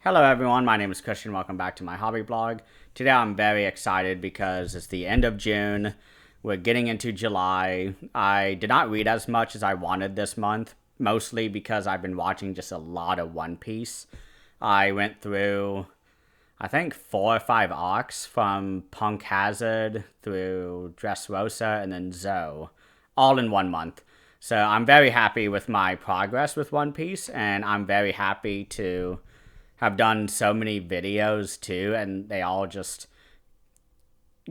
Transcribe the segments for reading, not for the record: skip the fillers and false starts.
Hello everyone, my name is Christian. Welcome back to my hobby blog. Today I'm very excited because it's the end of June. We're getting into July. I did not read as much as I wanted this month, mostly because I've been watching just a lot of One Piece. I went through, I think, 4 or 5 arcs from Punk Hazard through Dressrosa and then Zoe, all in 1 month. So I'm very happy with my progress with One Piece, and I'm very happy to have done so many videos too, and they all just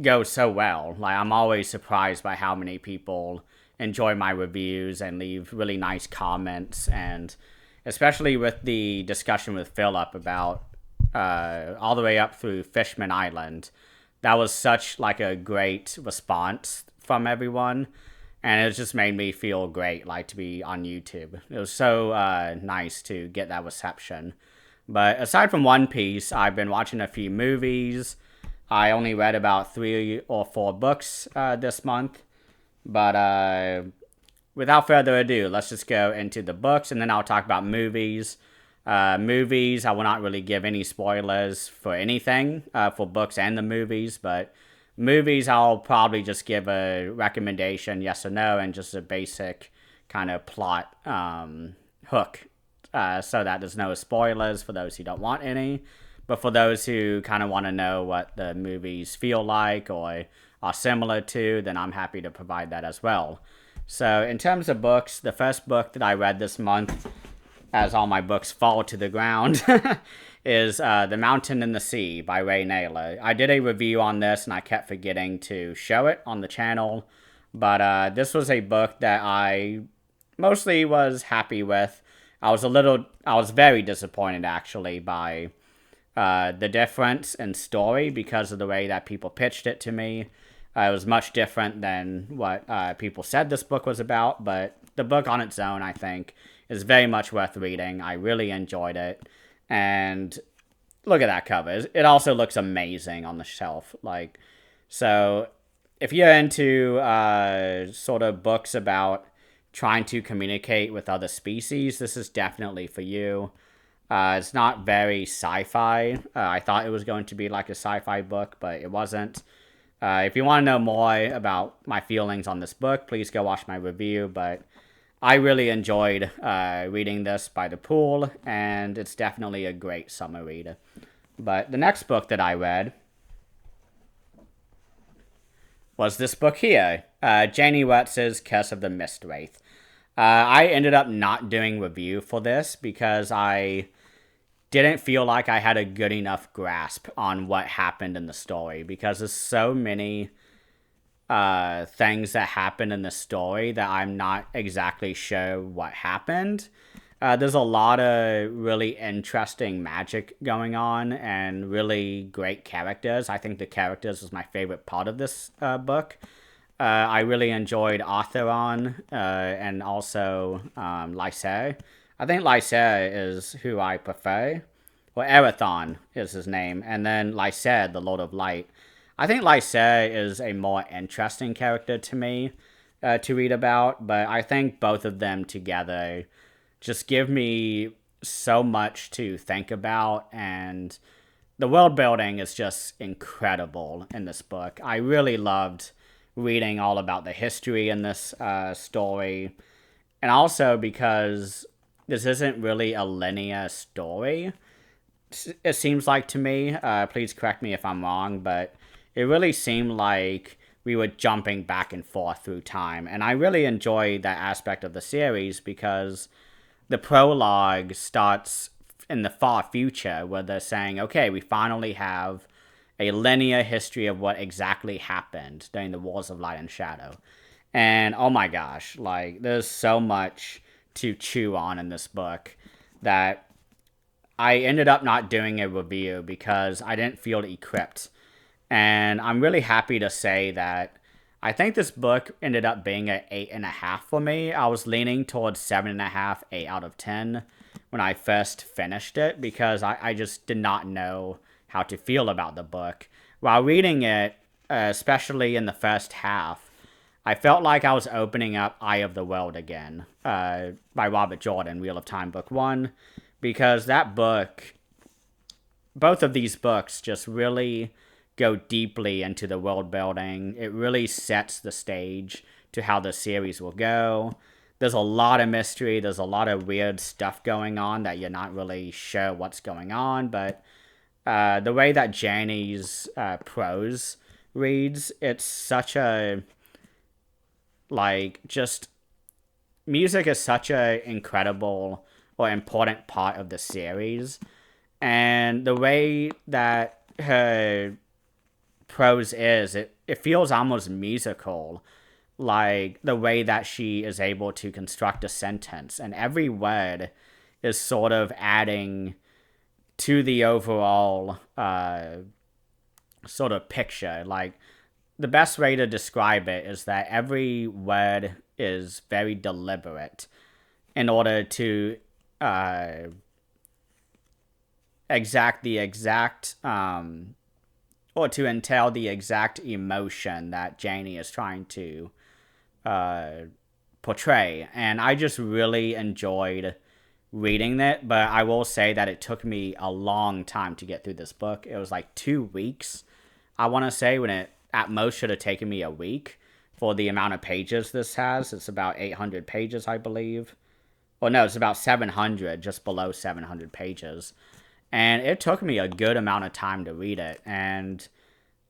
go so well. Like, I'm always surprised by how many people enjoy my reviews and leave really nice comments, and especially with the discussion with Philip about all the way up through Fishman Island. That was such like a great response from everyone, and it just made me feel great, like, to be on YouTube. It was so nice to get that reception. But aside from One Piece, I've been watching a few movies. I only read about 3 or 4 books this month. But without further ado, let's just go into the books, and then I'll talk about movies. Movies, I will not really give any spoilers for anything for books and the movies, but movies, I'll probably just give a recommendation, yes or no, and just a basic kind of plot hook, so that there's no spoilers for those who don't want any. But for those who kind of want to know what the movies feel like or are similar to, then I'm happy to provide that as well. So in terms of books, the first book that I read this month, as all my books fall to the ground, is The Mountain and the Sea by Ray Naylor. I did a review on this and I kept forgetting to show it on the channel, but this was a book that I mostly was happy with. I was very disappointed actually by the difference in story because of the way that people pitched it to me. It was much different than what people said this book was about, but the book on its own, I think, is very much worth reading. I really enjoyed it, and look at that cover. It also looks amazing on the shelf. So if you're into sort of books about trying to communicate with other species, this is definitely for you. It's not very sci-fi. I thought it was going to be like a sci-fi book, but it wasn't. If you want to know more about my feelings on this book, please go watch my review, but I really enjoyed reading this by the pool, and it's definitely a great summer read. But the next book that I read was this book here, Janie Wertz's Curse of the Mist Wraith. I ended up not doing review for this because I didn't feel like I had a good enough grasp on what happened in the story, because there's so many things that happen in the story that I'm not exactly sure what happened. There's a lot of really interesting magic going on and really great characters. I think the characters was my favorite part of this book. I really enjoyed Artheron and also Lysair. I think Lysair is who I prefer. Well, Erathon is his name, and then Lysair, the Lord of Light. I think Lysair is a more interesting character to me to read about, but I think both of them together just give me so much to think about, and the world building is just incredible in this book. I really loved reading all about the history in this story, and also because this isn't really a linear story, it seems like to me. Please correct me if I'm wrong, but it really seemed like we were jumping back and forth through time, and I really enjoy that aspect of the series because the prologue starts in the far future where they're saying, okay, we finally have a linear history of what exactly happened during the Wars of Light and Shadow. And oh my gosh, like, there's so much to chew on in this book that I ended up not doing a review because I didn't feel equipped. And I'm really happy to say that I think this book ended up being an 8.5 for me. I was leaning towards 7.5, 8 out of 10 when I first finished it because I just did not know how to feel about the book. While reading it, especially in the first half, I felt like I was opening up Eye of the World again by Robert Jordan, Wheel of Time Book 1, because that book both of these books just really go deeply into the world building. It really sets the stage to how the series will go. There's a lot of mystery. There's a lot of weird stuff going on that you're not really sure what's going on. But the way that Janie's prose reads, it's such a, like, just music is such a incredible or important part of the series. And the way that her prose is, it feels almost musical, like the way that she is able to construct a sentence, and every word is sort of adding to the overall sort of picture. Like, the best way to describe it is that every word is very deliberate in order to exact the exact or to entail the exact emotion that Janie is trying to portray. And I just really enjoyed reading it, but I will say that it took me a long time to get through this book. It was like 2 weeks, I want to say, when it at most should have taken me a week for the amount of pages this has. It's about 800 pages, I believe. Well, no, it's about 700, just below 700 pages. And it took me a good amount of time to read it. And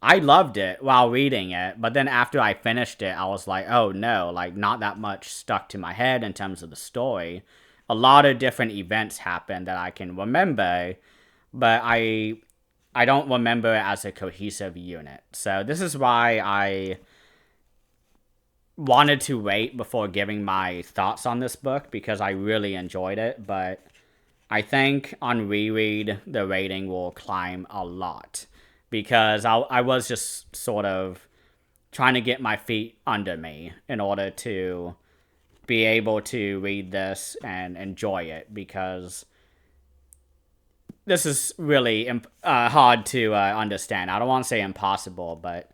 I loved it while reading it. But then after I finished it, I was like, oh no, like, not that much stuck to my head in terms of the story. A lot of different events happened that I can remember, but I don't remember it as a cohesive unit. So this is why I wanted to wait before giving my thoughts on this book, because I really enjoyed it. But I think on reread, the rating will climb a lot, because I was just sort of trying to get my feet under me in order to be able to read this and enjoy it, because this is really hard to understand. I don't want to say impossible, but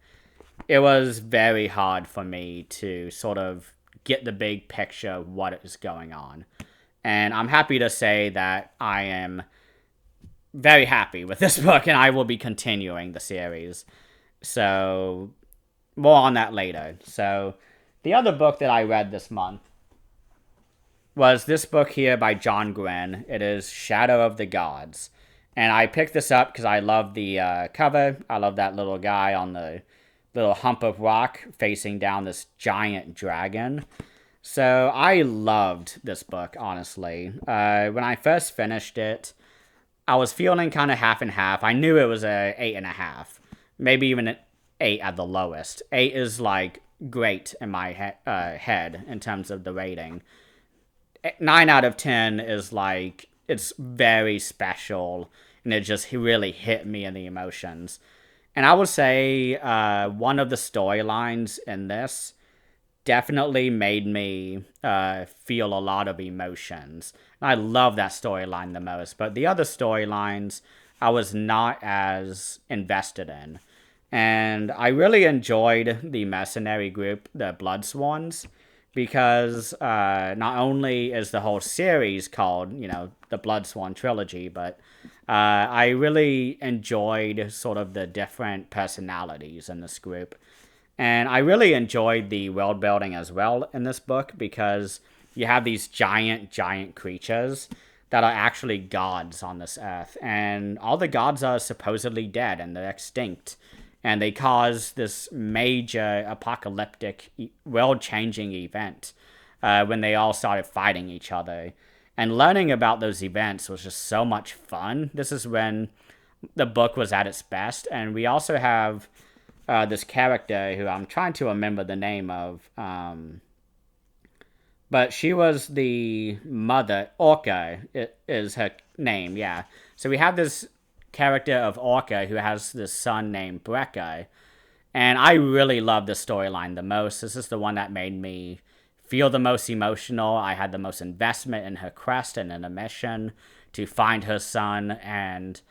it was very hard for me to sort of get the big picture of what is going on. And I'm happy to say that I am very happy with this book, and I will be continuing the series. So, more on that later. So, the other book that I read this month was this book here by John Gwynne. It is Shadow of the Gods. And I picked this up because I love the cover. I love that little guy on the little hump of rock facing down this giant dragon. So I loved this book, honestly. When I first finished it, I was feeling kind of half and half. I knew it was a 8.5, maybe even an 8 at the lowest. 8 is like great in my head in terms of the rating. 9 out of 10 is like, it's very special, and it just really hit me in the emotions. And I would say one of the storylines in this definitely made me feel a lot of emotions. I love that storyline the most, but the other storylines I was not as invested in. And I really enjoyed the mercenary group, the Bloodsworns, because not only is the whole series called, the Bloodsworn trilogy, but I really enjoyed sort of the different personalities in this group. And I really enjoyed the world building as well in this book, because you have these giant creatures that are actually gods on this earth. And all the gods are supposedly dead and they're extinct. And they cause this major apocalyptic, world-changing event when they all started fighting each other. And learning about those events was just so much fun. This is when the book was at its best. And we also have this character who I'm trying to remember the name of. But she was the mother. Orca is her name, yeah. So we have this character of Orca who has this son named Brekka. And I really love this storyline the most. This is the one that made me feel the most emotional. I had the most investment in her quest and in a mission to find her son. And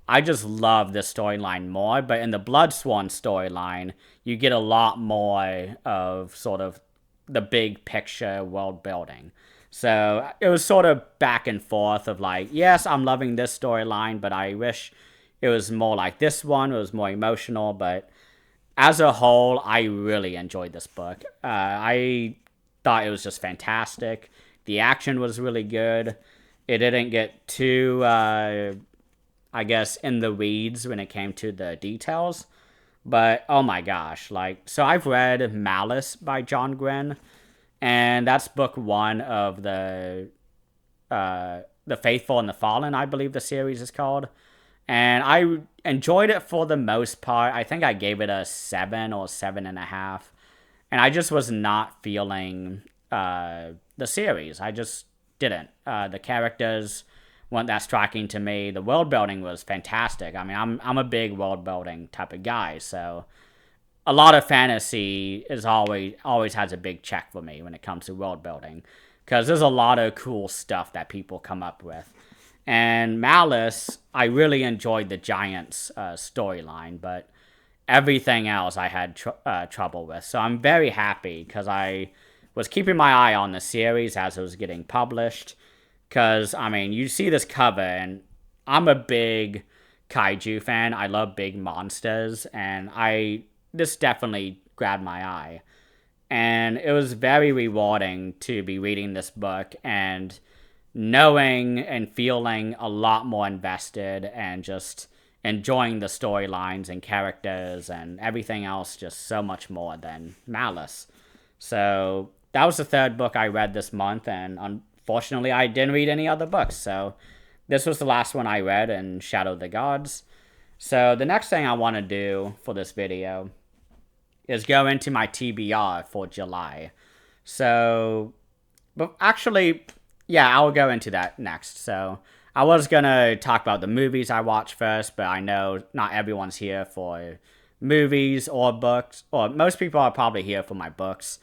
I just love this storyline more. But in the Bloodsworn storyline, you get a lot more of sort of the big picture world building. So it was sort of back and forth of like, yes, I'm loving this storyline, but I wish it was more like this one. It was more emotional, but as a whole, I really enjoyed this book. I thought it was just fantastic. The action was really good. It didn't get too, I guess, in the weeds when it came to the details. But oh my gosh, like, so I've read Malice by John Gwynne, and that's book one of the Faithful and the Fallen, I believe the series is called. And I enjoyed it for the most part. I think I gave it a 7 or 7.5. And I just was not feeling the series. I just didn't. The characters weren't that striking to me. The world building was fantastic. I mean, I'm a big world building type of guy, so a lot of fantasy is always has a big check for me when it comes to world building, because there's a lot of cool stuff that people come up with. And Malice, I really enjoyed the Giants storyline, but everything else I had trouble with. So I'm very happy because I was keeping my eye on the series as it was getting published. Because, I mean, you see this cover, and I'm a big kaiju fan. I love big monsters, and this definitely grabbed my eye. And it was very rewarding to be reading this book and knowing and feeling a lot more invested and just enjoying the storylines and characters and everything else just so much more than Malice. So that was the third book I read this month, and unfortunately I didn't read any other books. So this was the last one I read in Shadow of the Gods. So the next thing I want to do for this video is go into my TBR for July. So, but actually, yeah, I'll go into that next. So I was going to talk about the movies I watched first, but I know not everyone's here for movies or books, or most people are probably here for my books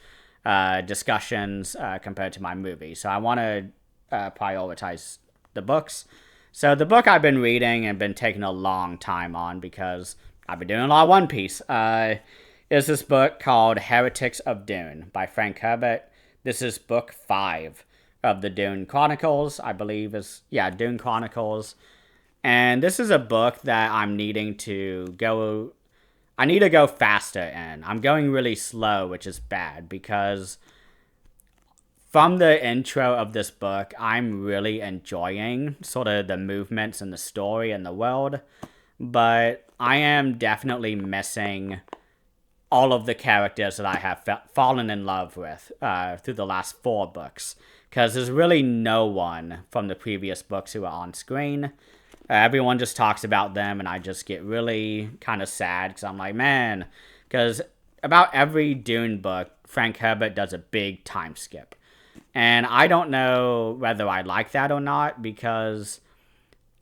discussions compared to my movies. So I want to prioritize the books. So the book I've been reading and been taking a long time on because I've been doing a lot of One Piece is this book called Heretics of Dune by Frank Herbert. This is book 5 of the Dune Chronicles, I believe Dune Chronicles. And this is a book that I need to go faster in. I'm going really slow, which is bad because from the intro of this book, I'm really enjoying sort of the movements and the story and the world, but I am definitely missing all of the characters that I have fallen in love with through the last 4 books, because there's really no one from the previous books who are on screen. Everyone just talks about them, and I just get really kind of sad, because I'm like, man, because about every Dune book, Frank Herbert does a big time skip. And I don't know whether I like that or not, because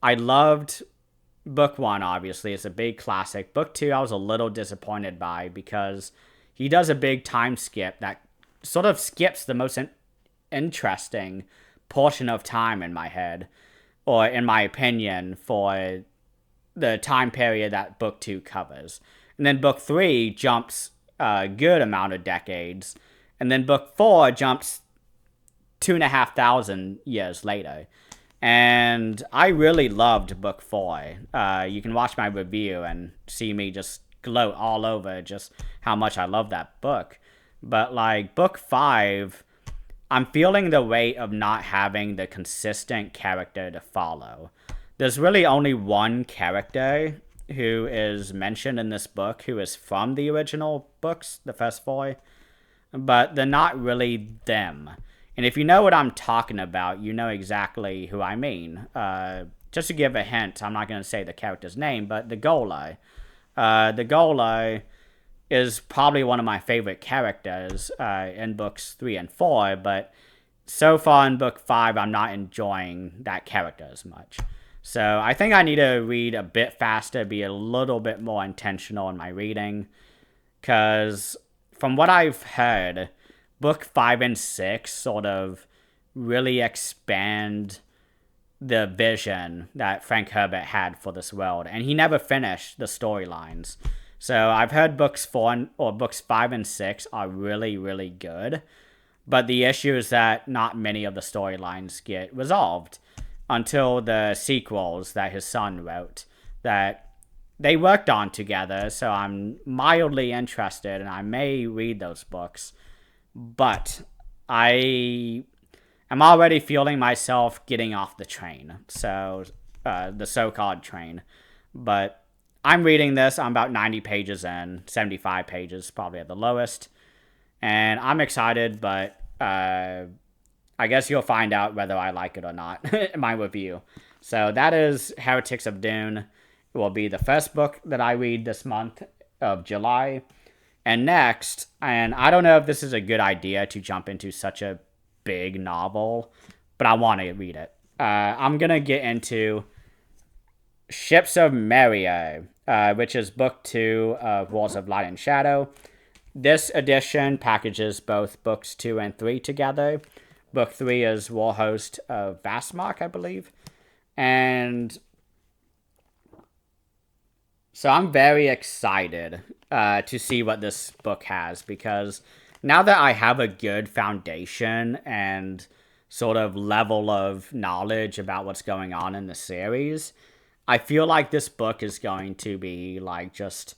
I loved book 1, obviously. It's a big classic. Book 2, I was a little disappointed by, because he does a big time skip that sort of skips the most interesting portion of time in my head, or in my opinion, for the time period that book 2 covers. And then book 3 jumps a good amount of decades, and then book 4 jumps 2,500 years later. And I really loved book 4. You can watch my review and see me just gloat all over just how much I love that book. But like book 5, I'm feeling the weight of not having the consistent character to follow. There's really only one character who is mentioned in this book who is from the original books, the first 4, but they're not really them. And if you know what I'm talking about, you know exactly who I mean. Just to give a hint, I'm not going to say the character's name, but the Golai. The Golai is probably one of my favorite characters in books 3 and 4, but so far in book 5, I'm not enjoying that character as much. So I think I need to read a bit faster, be a little bit more intentional in my reading, because from what I've heard, book 5 and 6 sort of really expand the vision that Frank Herbert had for this world, and he never finished the storylines. So I've heard books 5 and 6 are really, really good, but the issue is that not many of the storylines get resolved until the sequels that his son wrote, that they worked on together, so I'm mildly interested and I may read those books. But I am already feeling myself getting off the train, so the so-called train. But I'm reading this. I'm about 90 pages in, 75 pages probably at the lowest, and I'm excited. But I guess you'll find out whether I like it or not in my review. So that is Heretics of Dune. It will be the first book that I read this month of July. And next, and I don't know if this is a good idea to jump into such a big novel, but I want to read it. I'm going to get into Ships of Merio, which is book 2 of Walls of Light and Shadow. This edition packages both books 2 and 3 together. Book 3 is Warhost of Vastmark, I believe. And so I'm very excited to see what this book has, because now that I have a good foundation and sort of level of knowledge about what's going on in the series, I feel like this book is going to be like just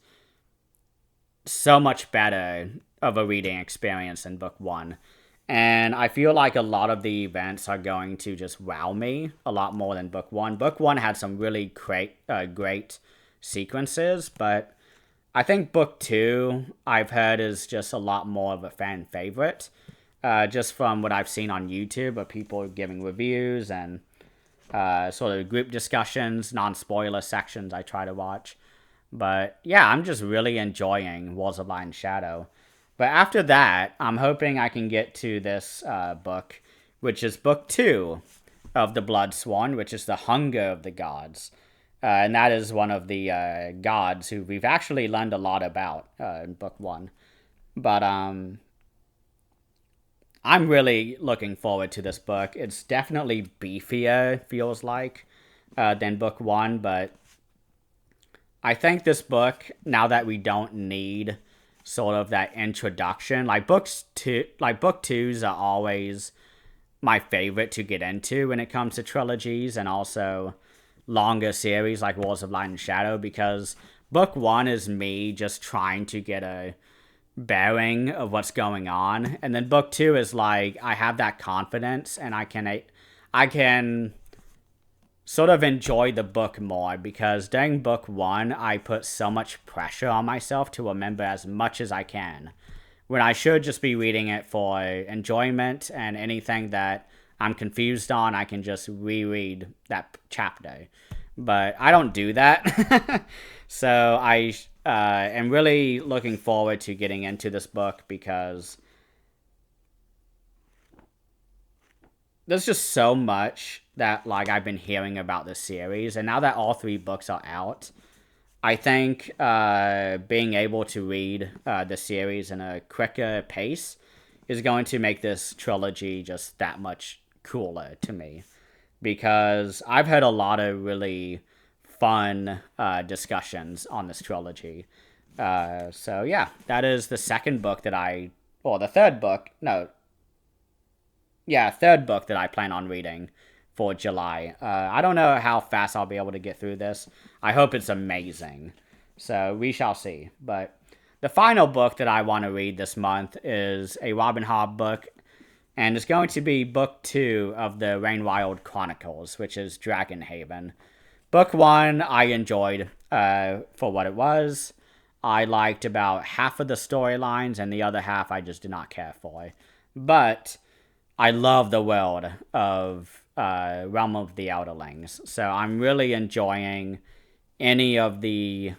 so much better of a reading experience than book 1. And I feel like a lot of the events are going to just wow me a lot more than book 1. Book 1 had some really great sequences, but I think book 2, I've heard, is just a lot more of a fan favorite. Just from what I've seen on YouTube of people giving reviews and sort of group discussions, non-spoiler sections I try to watch. But yeah, I'm just really enjoying Walls of Light and Shadow. But after that, I'm hoping I can get to this book, which is book 2 of The Blood Swan, which is The Hunger of the Gods. And that is one of the gods who we've actually learned a lot about in book 1. But I'm really looking forward to this book. It's definitely beefier, feels like, than book 1. But I think this book, now that we don't need sort of that introduction, like book 2s are always my favorite to get into when it comes to trilogies, and also longer series like Walls of Light and Shadow, because book 1 is me just trying to get a bearing of what's going on, and then book 2 is like I have that confidence and I can sort of enjoy the book more, because during book 1 I put so much pressure on myself to remember as much as I can, when I should just be reading it for enjoyment, and anything that I'm confused on, I can just reread that chapter. But I don't do that. So I am really looking forward to getting into this book, because there's just so much that like I've been hearing about this series, and now that all 3 books are out, I think being able to read the series in a quicker pace is going to make this trilogy just that much cooler to me, because I've had a lot of really fun discussions on this trilogy. So yeah, that is the second book that the third book, third book that I plan on reading for July. I don't know how fast I'll be able to get through this. I hope it's amazing. So we shall see. But the final book that I want to read this month is a Robin Hobb book, and it's going to be book 2 of the Rainwild Chronicles, which is Dragonhaven. Book 1 I enjoyed for what it was. I liked about half of the storylines, and the other half I just did not care for. But I love the world of Realm of the Elderlings, so I'm really enjoying any of the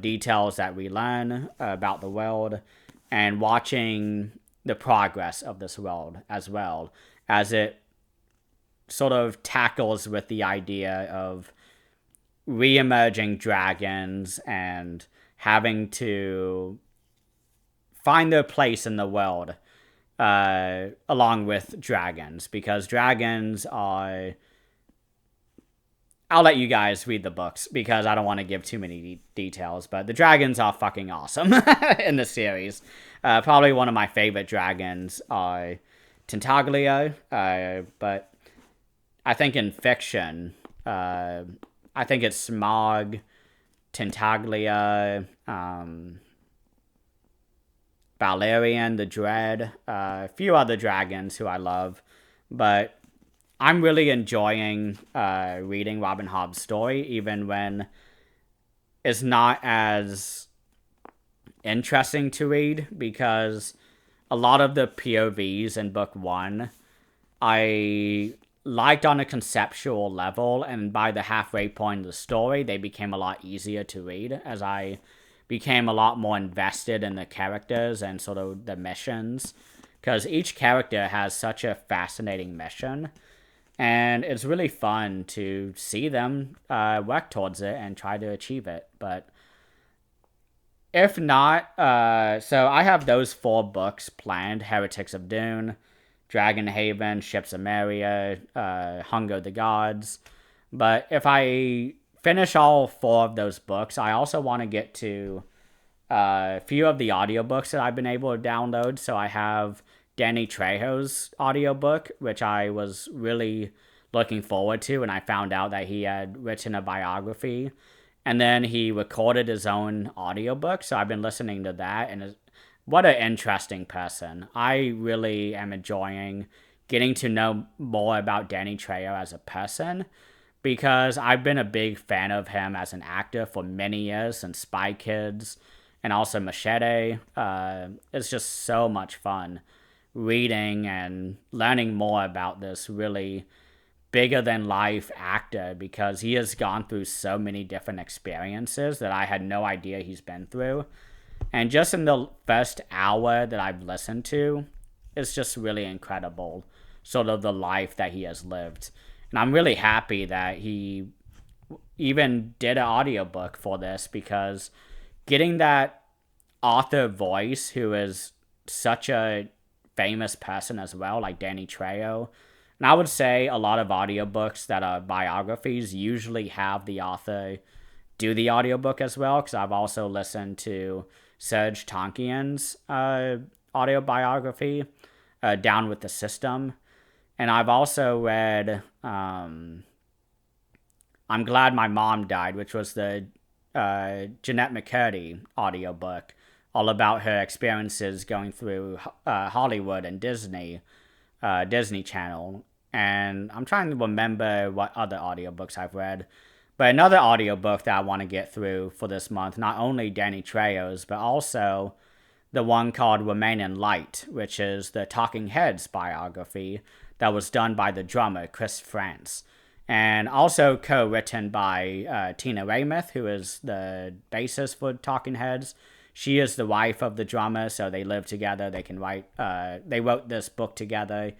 details that we learn about the world, and watching the progress of this world, as well as it sort of tackles with the idea of re-emerging dragons and having to find their place in the world along with dragons, because dragons are... I'll let you guys read the books, because I don't want to give too many details, but the dragons are fucking awesome in the series. Probably one of my favorite dragons are Tentaglio, but I think in fiction, I think it's Smog, Tintaglia, Valerian the Dread, a few other dragons who I love. But I'm really enjoying reading Robin Hobb's story, even when it's not as interesting to read, because a lot of the POVs in book one I liked on a conceptual level, and by the halfway point of the story, they became a lot easier to read as I became a lot more invested in the characters and sort of the missions, because each character has such a fascinating mission, and it's really fun to see them work towards it and try to achieve it. But if not, so I have those 4 books planned: Heretics of Dune, Dragon Haven, Ships of Maria, Hunger of the Gods. But if I finish all 4 of those books, I also want to get to a few of the audiobooks that I've been able to download. So I have Danny Trejo's audiobook, which I was really looking forward to, and I found out that he had written a biography. And then he recorded his own audiobook, so I've been listening to that, and what an interesting person. I really am enjoying getting to know more about Danny Trejo as a person, because I've been a big fan of him as an actor for many years, since Spy Kids and also Machete. It's just so much fun reading and learning more about this really bigger than life actor, because he has gone through so many different experiences that I had no idea he's been through. And just in the first hour that I've listened to, it's just really incredible, sort of the life that he has lived. And I'm really happy that he even did an audiobook for this, because getting that author voice, who is such a famous person as well, like Danny Trejo. And I would say a lot of audiobooks that are biographies usually have the author do the audiobook as well, because I've also listened to Serge Tankian's autobiography, Down with the System. And I've also read I'm Glad My Mom Died, which was the Jeanette McCurdy audiobook, all about her experiences going through Hollywood and Disney Channel. And I'm trying to remember what other audiobooks I've read. But another audiobook that I want to get through for this month, not only Danny Trejo's, but also the one called Remain in Light, which is the Talking Heads biography that was done by the drummer Chris France, and also co-written by Tina Weymouth, who is the bassist for Talking Heads. She is the wife of the drummer, so they live together. They wrote this book together,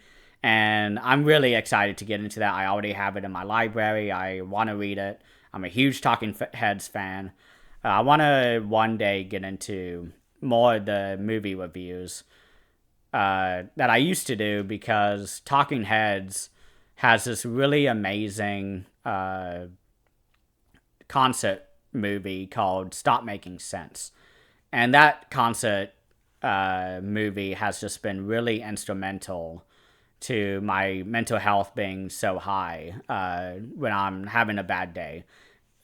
and I'm really excited to get into that. I already have it in my library. I want to read it. I'm a huge Talking Heads fan. I want to one day get into more of the movie reviews that I used to do, because Talking Heads has this really amazing concert movie called Stop Making Sense. And that concert movie has just been really instrumental to my mental health being so high when I'm having a bad day.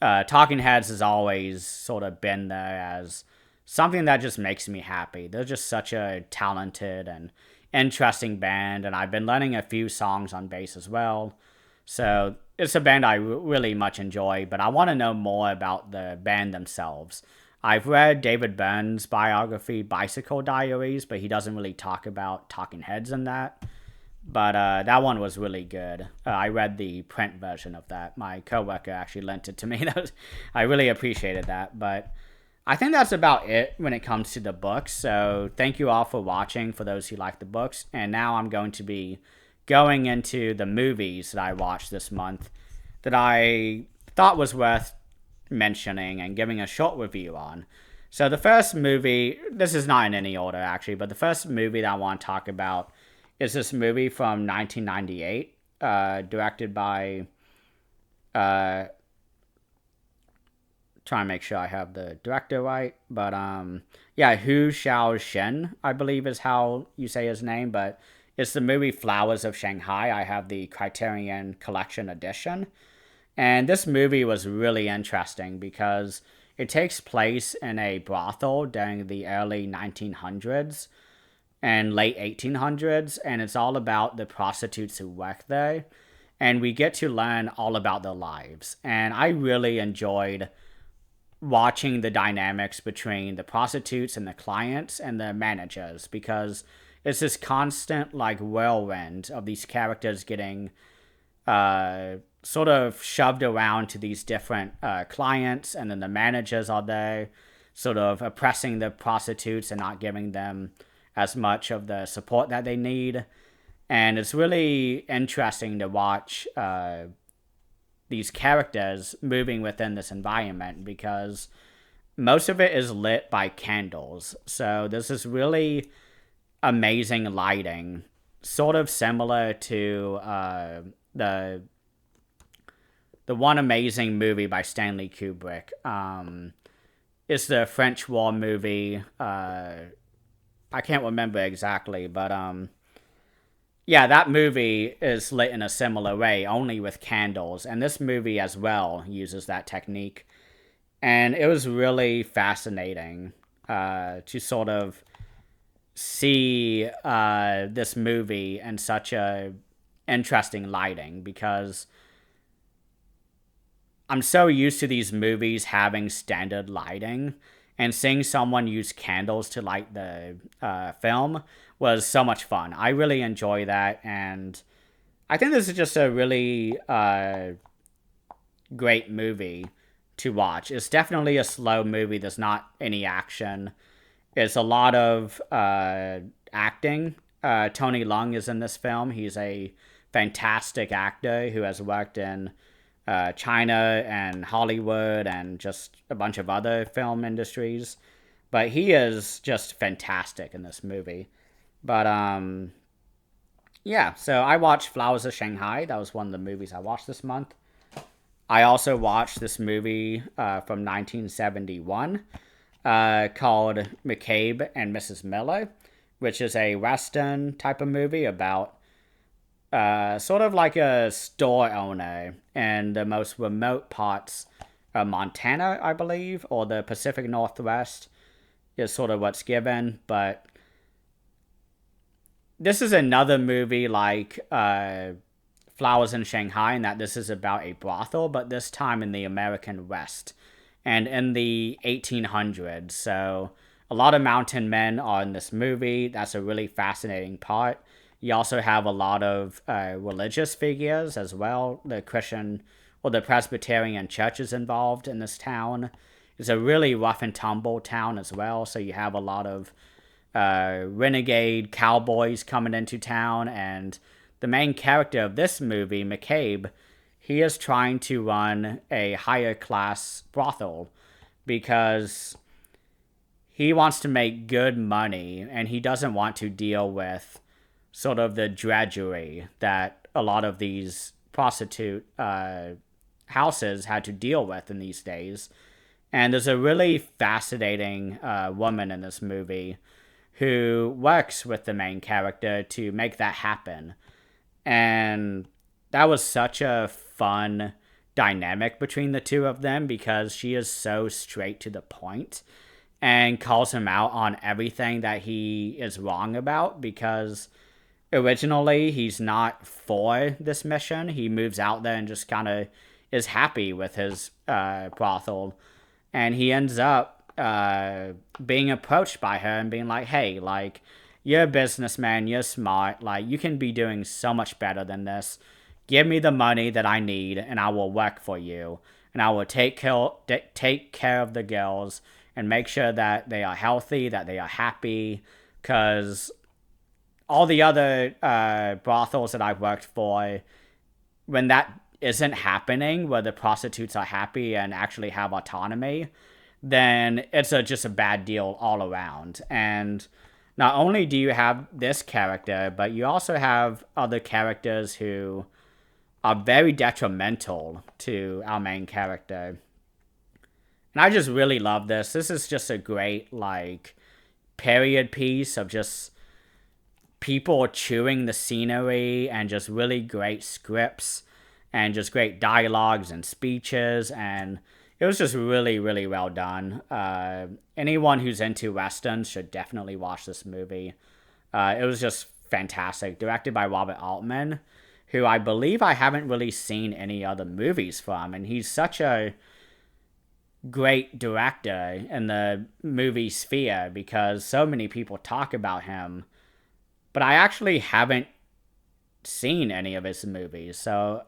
Talking Heads has always sort of been there as something that just makes me happy. They're just such a talented and interesting band, and I've been learning a few songs on bass as well. So it's a band I really much enjoy, but I want to know more about the band themselves. I've read David Byrne's biography, Bicycle Diaries, but he doesn't really talk about Talking Heads in that. But that one was really good. I read the print version of that. My coworker actually lent it to me. I really appreciated that. But I think that's about it when it comes to the books. So thank you all for watching, for those who like the books. And now I'm going to be going into the movies that I watched this month that I thought was worth mentioning and giving a short review on. So the first movie, this is not in any order actually, but the first movie that I want to talk about is this movie from 1998, directed by, trying to make sure I have the director right, but Hu Xiaoshen, I believe is how you say his name, but it's the movie Flowers of Shanghai. I have the Criterion Collection edition, And this movie was really interesting because it takes place in a brothel during the early 1900s and late 1800s, and it's all about the prostitutes who work there. And we get to learn all about their lives. And I really enjoyed watching the dynamics between the prostitutes and the clients and the managers, because it's this constant like whirlwind of these characters getting sort of shoved around to these different clients, and then the managers are there sort of oppressing the prostitutes and not giving them as much of the support that they need. And it's really interesting to watch these characters moving within this environment, because most of it is lit by candles. So this is really amazing lighting, sort of similar to the one amazing movie by Stanley Kubrick. It's the French War movie. I can't remember exactly, but yeah, that movie is lit in a similar way, only with candles. And this movie as well uses that technique. And it was really fascinating to sort of see this movie in such a interesting lighting, because I'm so used to these movies having standard lighting, and seeing someone use candles to light the film was so much fun. I really enjoy that, and I think this is just a really great movie to watch. It's definitely a slow movie. There's not any action. It's a lot of acting. Tony Leung is in this film. He's a fantastic actor who has worked in China and Hollywood and just a bunch of other film industries. But he is just fantastic in this movie. But yeah, so I watched Flowers of Shanghai. That was one of the movies I watched this month. I also watched this movie from 1971 called McCabe and Mrs. Miller, which is a Western type of movie about sort of like a store owner in the most remote parts of Montana, I believe, or the Pacific Northwest is sort of what's given. But this is another movie like Flowers in Shanghai, in that this is about a brothel, but this time in the American West and in the 1800s. So a lot of mountain men are in this movie. That's a really fascinating part. You also have a lot of religious figures as well. The Christian or the Presbyterian church is involved in this town. It's a really rough and tumble town as well. So you have a lot of renegade cowboys coming into town. And the main character of this movie, McCabe, he is trying to run a higher class brothel because he wants to make good money, and he doesn't want to deal with sort of the drudgery that a lot of these prostitute houses had to deal with in these days. And there's a really fascinating woman in this movie who works with the main character to make that happen. And that was such a fun dynamic between the two of them, because she is so straight to the point and calls him out on everything that he is wrong about, because originally he's not for this mission. He moves out there and just kind of is happy with his brothel, and he ends up being approached by her and being like, hey, like, you're a businessman, you're smart, like, you can be doing so much better than this. Give me the money that I need, and I will work for you, and I will take care of the girls and make sure that they are healthy, that they are happy, because all the other brothels that I've worked for, when that isn't happening, where the prostitutes are happy and actually have autonomy, then it's just a bad deal all around. And not only do you have this character, but you also have other characters who are very detrimental to our main character. And I just really love this. This is just a great, like, period piece of just people chewing the scenery and just really great scripts. and just great dialogues and speeches, and it was just really, really well done. Anyone who's into westerns should definitely watch this movie. It was just fantastic, directed by Robert Altman, who I believe I haven't really seen any other movies from, and he's such a great director in the movie sphere because so many people talk about him, but I actually haven't seen any of his movies. So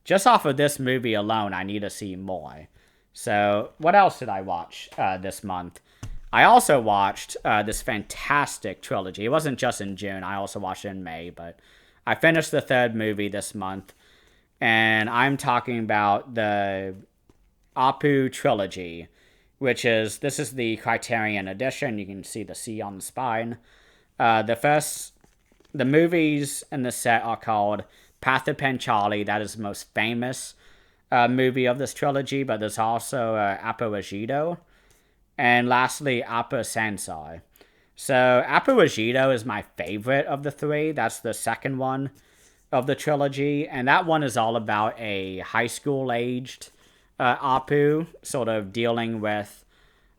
just off of this movie alone, I need to see more. So what else did I watch this month? I also watched this fantastic trilogy. It wasn't just in June. I also watched it in May, but I finished the third movie this month, and I'm talking about the Apu trilogy, this is the Criterion edition. You can see the C on the spine. The movies in the set are called Path of Panchali. That is the most famous movie of this trilogy, but there's also Aparajido. And lastly, Apa Sansar. So Aparajido is my favorite of the three. That's the second one of the trilogy. And that one is all about a high school-aged Apu sort of dealing with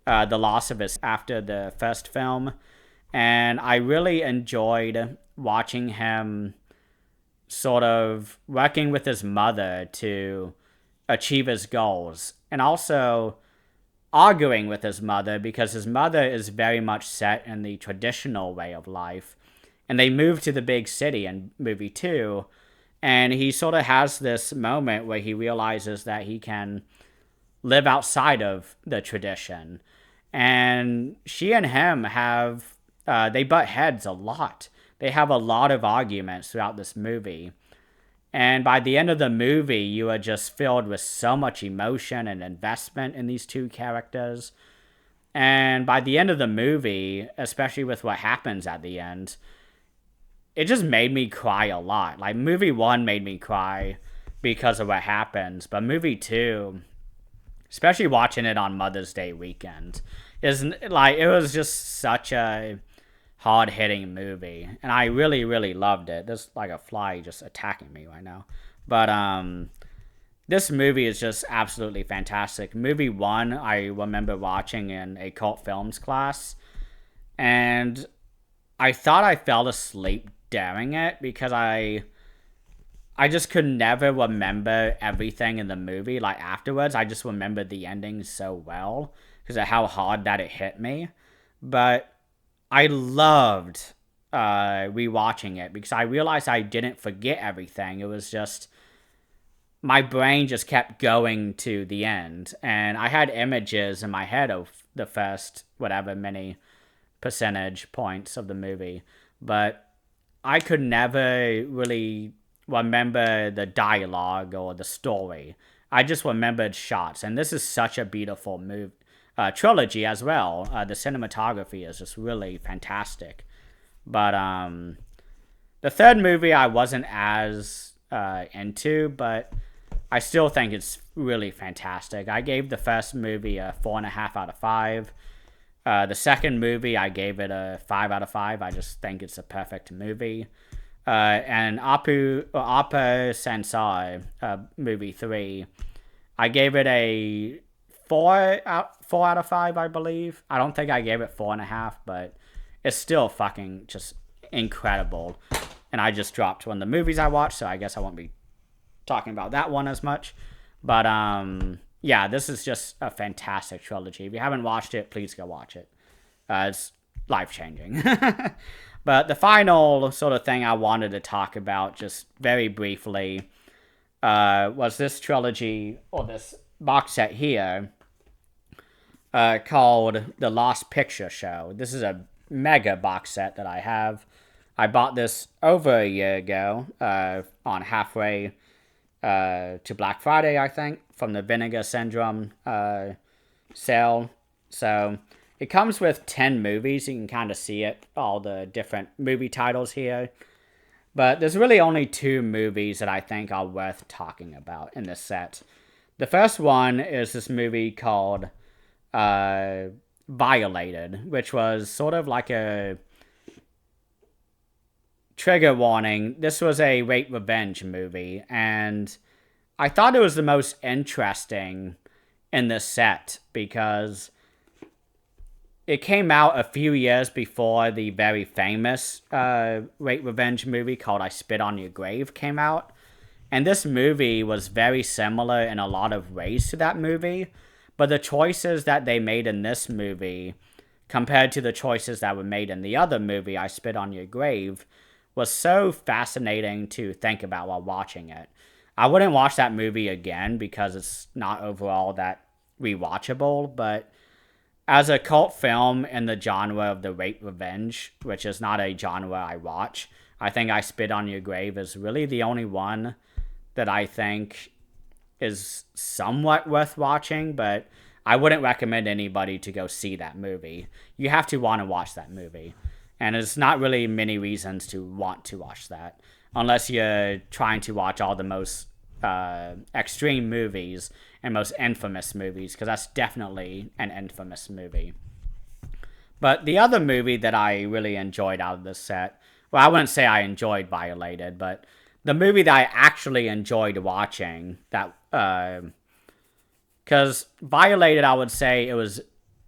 the loss of his after the first film. And I really enjoyed watching him sort of working with his mother to achieve his goals, and also arguing with his mother because his mother is very much set in the traditional way of life, and they move to the big city in movie 2, and he sort of has this moment where he realizes that he can live outside of the tradition, and she and him have they butt heads a lot. They have a lot of arguments throughout this movie. And by the end of the movie, you are just filled with so much emotion and investment in these two characters. And by the end of the movie, especially with what happens at the end, it just made me cry a lot. Like, movie 1 made me cry because of what happens. But movie 2, especially watching it on Mother's Day weekend, it was just such a hard-hitting movie, and I really, really loved it. There's like a fly just attacking me right now, but this movie is just absolutely fantastic. Movie 1 I remember watching in a cult films class, and I thought I fell asleep during it because I just could never remember everything in the movie. Like, afterwards, I just remembered the ending so well because of how hard that it hit me. But I loved rewatching it because I realized I didn't forget everything. It was just, my brain just kept going to the end. And I had images in my head of the first, whatever, many percentage points of the movie. But I could never really remember the dialogue or the story. I just remembered shots. And this is such a beautiful movie. Trilogy as well. The cinematography is just really fantastic. But the third movie I wasn't as into, but I still think it's really fantastic. I gave the first movie a 4.5 out of 5. The second movie, I gave it a 5 out of 5. I just think it's a perfect movie. And Apa Sansar, movie 3, I gave it a 4 out of 5, I believe. I don't think I gave it 4.5, but it's still fucking just incredible. And I just dropped one of the movies I watched, so I guess I won't be talking about that one as much. But yeah, this is just a fantastic trilogy. If you haven't watched it, please go watch it. It's life-changing. But the final sort of thing I wanted to talk about, just very briefly, was this trilogy, or this box set here, called The Lost Picture Show. This is a mega box set that I have. I bought this over a year ago, on halfway to Black Friday, I think, from the Vinegar Syndrome sale. So it comes with 10 movies. You can kind of see it, all the different movie titles here. But there's really only 2 movies that I think are worth talking about in this set. The first one is this movie called Violated, which was sort of like a trigger warning. This was a rape revenge movie, and I thought it was the most interesting in this set because it came out a few years before the very famous rape revenge movie called I Spit on Your Grave came out. And this movie was very similar in a lot of ways to that movie. But the choices that they made in this movie compared to the choices that were made in the other movie, I Spit on Your Grave, was so fascinating to think about while watching it. I wouldn't watch that movie again because it's not overall that rewatchable, but as a cult film in the genre of the rape revenge, which is not a genre I watch, I think I Spit on Your Grave is really the only one that I think is somewhat worth watching, but I wouldn't recommend anybody to go see that movie. You have to want to watch that movie. And there's not really many reasons to want to watch that, unless you're trying to watch all the most extreme movies and most infamous movies, because that's definitely an infamous movie. But the other movie that I really enjoyed out of this set, well, I wouldn't say I enjoyed Violated, but the movie that I actually enjoyed watching, that because Violated, I would say it was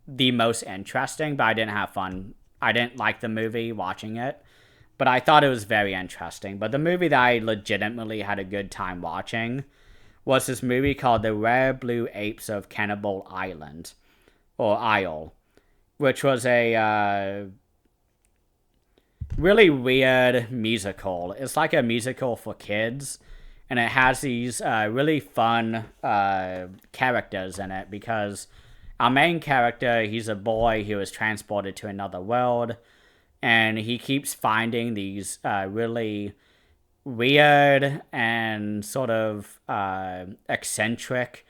the most interesting, but I didn't have fun. I didn't like the movie watching it, but I thought it was very interesting. But the movie that I legitimately had a good time watching was this movie called The Rare Blue Apes of Cannibal Island, or Isle, which was a really weird musical. It's like a musical for kids, and it has these really fun characters in it because our main character, he's a boy who is transported to another world, and he keeps finding these really weird and sort of eccentric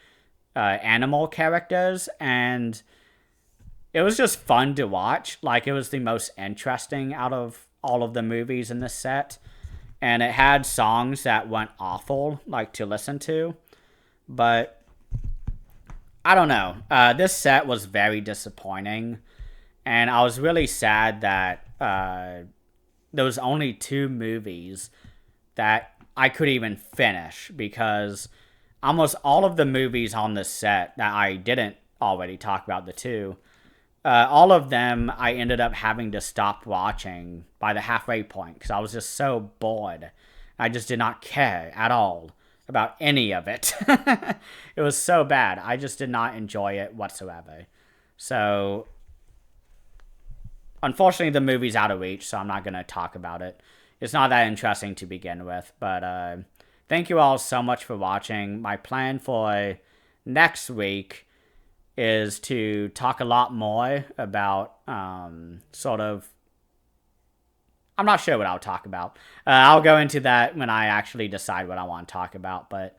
animal characters, and it was just fun to watch. Like, it was the most interesting out of all of the movies in this set, and it had songs that went awful, like, to listen to, but I don't know. This set was very disappointing, and I was really sad that there was only 2 movies that I could even finish, because almost all of the movies on this set that I didn't already talk about, the 2, all of them I ended up having to stop watching by the halfway point because I was just so bored. I just did not care at all about any of it. It was so bad. I just did not enjoy it whatsoever. So, unfortunately, the movie's out of reach, so I'm not going to talk about it. It's not that interesting to begin with, but thank you all so much for watching. My plan for next week is to talk a lot more about sort of... I'm not sure what I'll talk about. I'll go into that when I actually decide what I want to talk about, but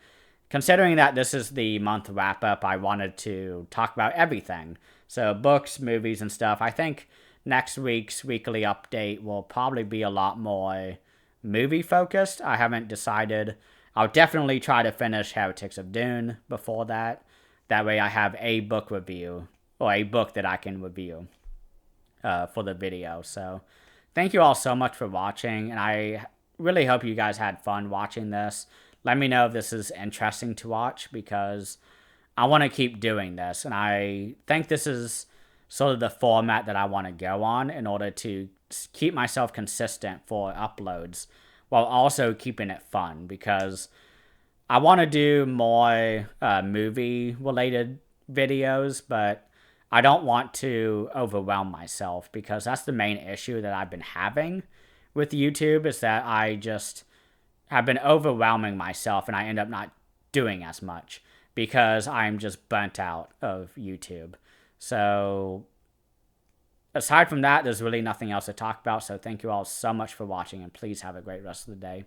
considering that this is the month wrap-up, I wanted to talk about everything. So books, movies, and stuff. I think next week's weekly update will probably be a lot more movie-focused. I haven't decided. I'll definitely try to finish Heretics of Dune before that. That way I have a book review, or a book that I can review for the video. So thank you all so much for watching, and I really hope you guys had fun watching this. Let me know if this is interesting to watch, because I want to keep doing this, and I think this is sort of the format that I want to go on in order to keep myself consistent for uploads while also keeping it fun, because I want to do more movie-related videos, but I don't want to overwhelm myself, because that's the main issue that I've been having with YouTube, is that I just have been overwhelming myself and I end up not doing as much because I'm just burnt out of YouTube. So aside from that, there's really nothing else to talk about. So thank you all so much for watching, and please have a great rest of the day.